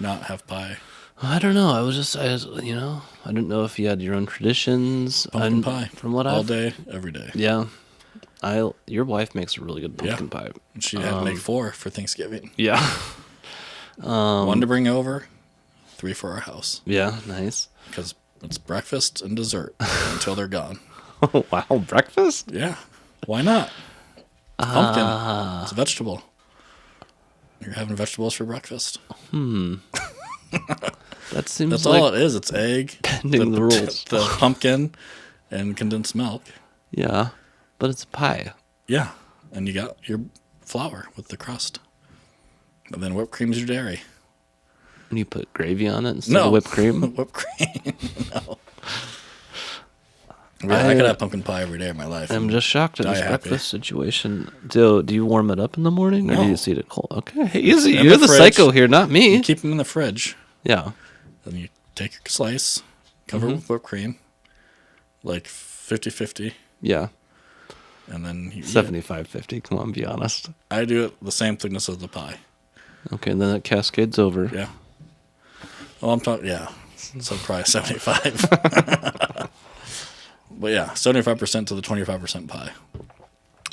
not have pie? I don't know. I didn't know if you had your own traditions. Pumpkin pie. From what all I've day, every day. Yeah, your wife makes a really good pumpkin pie. And she had to make 4 for Thanksgiving. Yeah. 1 to bring over, 3 for our house. Yeah, nice. Because it's breakfast and dessert until they're gone. Oh, wow, breakfast? Yeah. Why not? It's pumpkin. It's a vegetable. You're having vegetables for breakfast. That seems That's like all it is. It's egg, bending the rules. the pumpkin, and condensed milk. Yeah, but it's a pie. Yeah. And you got your flour with the crust. And then whipped cream's your dairy. And you put gravy on it instead of whipped cream? Whipped cream. No. Yeah, I could have pumpkin pie every day of my life. I'm just shocked at this happy. breakfast situation. Do you warm it up in the morning, or do No. you just eat it cold? Okay, easy. In You're the the fridge. psycho here, not me. You keep them in the fridge. Yeah. Then you take your slice, cover it with whipped cream, like 50-50, Yeah. and then you eat it. 75-50. Come on, be honest. I do it the same thickness as the pie. Okay, and then it cascades over. Yeah. Well, I'm talking, yeah. So probably 75. But yeah, 75% to the 25% pie.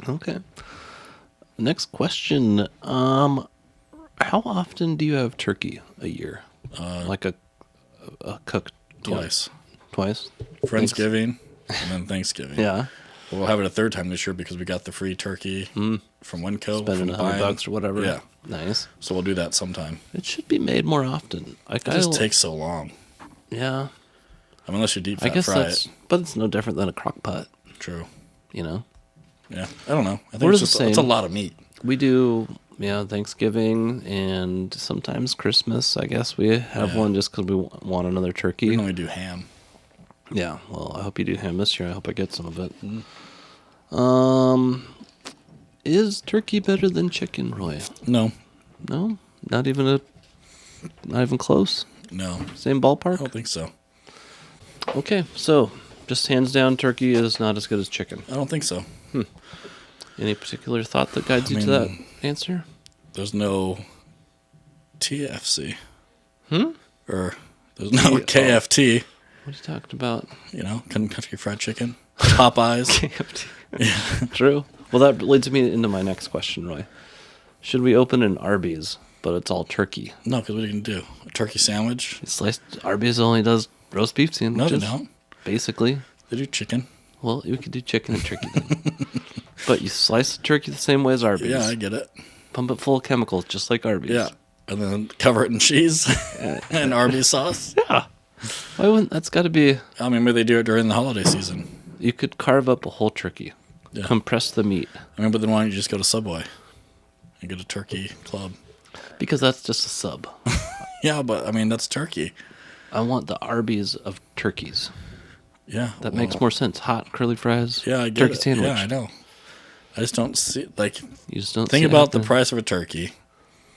Okay. Next question. How often do you have turkey a year? Like a cooked Twice. Twice? Friendsgiving and then Thanksgiving. Yeah. We'll have it a third time this year because we got the free turkey from Winco. Spending from $100 or whatever. Yeah. Nice. So we'll do that sometime. It should be made more often. Like It just takes so long. Yeah. I mean, unless you deep I fat guess fry that's, it. but it's no different than a crock pot, True. you know? Yeah. I don't know. I think We're it's the just it's a same. lot of meat. We do, Thanksgiving and sometimes Christmas. I guess we have Yeah. one just because we want another turkey. We normally do ham. Yeah, well, I hope you do ham this year. I hope I get some of it. Is turkey better than chicken, Roy? No. No, not even close. No. Same I ballpark. don't think so. Okay, so just hands down, turkey is not as good as chicken. I don't think so. Any particular thought that guides you to that answer? There's no TFC. Or there's no KFT. What are you talking about? Kentucky Fried Chicken. Popeyes. True. Well, that leads me into my next question, Roy. Should we open an Arby's, but it's all turkey? No, because what are you going to do? A turkey sandwich? Sliced Arby's only does roast beef No, sandwiches. they don't. Basically. They do chicken. Well, we could do chicken and turkey then. But you slice the turkey the same way as Arby's. Yeah, I get it. Pump it full of chemicals, just like Arby's. Yeah. And then cover it in cheese and Arby's sauce. Yeah. Why wouldn't that's got to be? I mean, maybe they do it during the holiday season. You could carve up a whole turkey, Yeah. compress the meat, I mean, but then why don't you just go to Subway and get a turkey club? because that's just a sub. Yeah, but I mean, that's turkey. I want the Arby's of turkeys. Yeah. That makes more sense. Hot curly fries. Yeah, I get turkey it. sandwich. Yeah, I know. I just don't see, You just don't think see it about the happen. price of a turkey,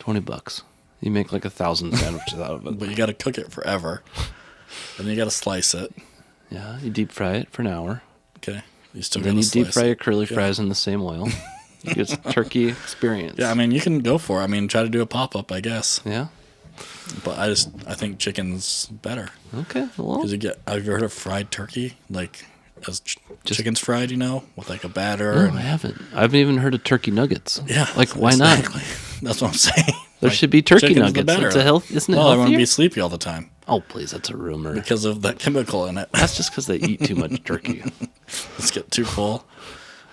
$20. You make like 1,000 sandwiches out of it. but you got to cook it forever. And then you got to slice it. Yeah, you deep fry it for an hour. Okay. You still Then got you to deep slice fry it. your curly fries in the same oil. You get a turkey experience. Yeah, I mean, you can go for it. I mean, try to do a pop-up, I guess. Yeah? But I think chicken's better. Okay. Well, Because have you heard of fried turkey? Like, as Just- chicken's fried, with like a batter. no, and, I haven't. I haven't even heard of turkey nuggets. yeah. Like, why not? exactly. That's what I'm saying. There Like, should be turkey chicken's the nuggets. better. It's a health, isn't it No, I want to healthier? be sleepy all the time Oh, please, that's a rumor. because of that chemical in it. That's just because they eat too much turkey. Let's get too full.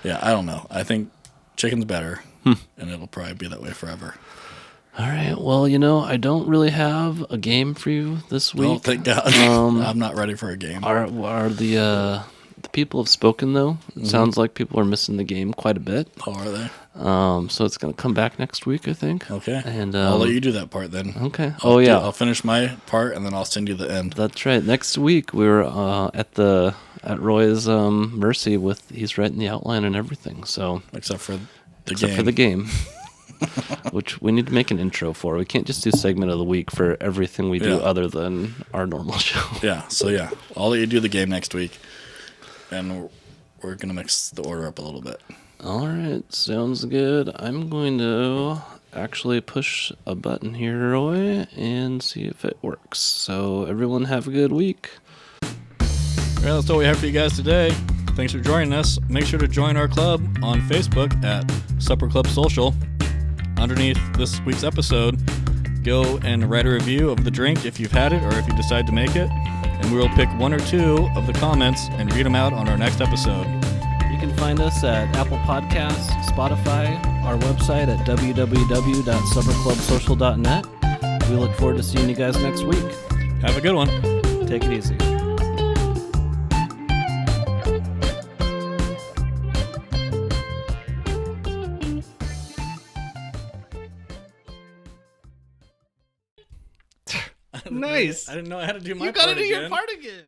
Yeah, I don't know. I think chicken's better, and it'll probably be that way forever. All right. Well, I don't really have a game for you this week. Oh, thank God. I'm not ready for a game. Are the people have spoken though? It sounds like people are missing the game quite a bit. Oh, are they? So it's gonna come back next week, I think. Okay. And I'll let you do that part then. Okay. I'll yeah. I'll finish my part, and then I'll send you the end. That's right. Next week we were at Roy's mercy with he's writing the outline and everything. So Except for the except game. for the game, which we need to make an intro for. We can't just do segment of the week for everything we do Yeah. other than our normal show. Yeah, so yeah, I'll let you do the game next week, and we're going to mix the order up a little bit. All right, sounds good. I'm going to actually push a button here, Roy, and see if it works. So everyone have a good week. Well, that's all we have for you guys today. Thanks for joining us. Make sure to join our club on Facebook at Supper Club Social. Underneath this week's episode, go and write a review of the drink if you've had it or if you decide to make it. And we will pick one or two of the comments and read them out on our next episode. You can find us at Apple Podcasts, Spotify, our website at www.supperclubsocial.net. We look forward to seeing you guys next week. Have a good one. Take it easy. Nice. I didn't know how to do my You gotta part do your again. part again.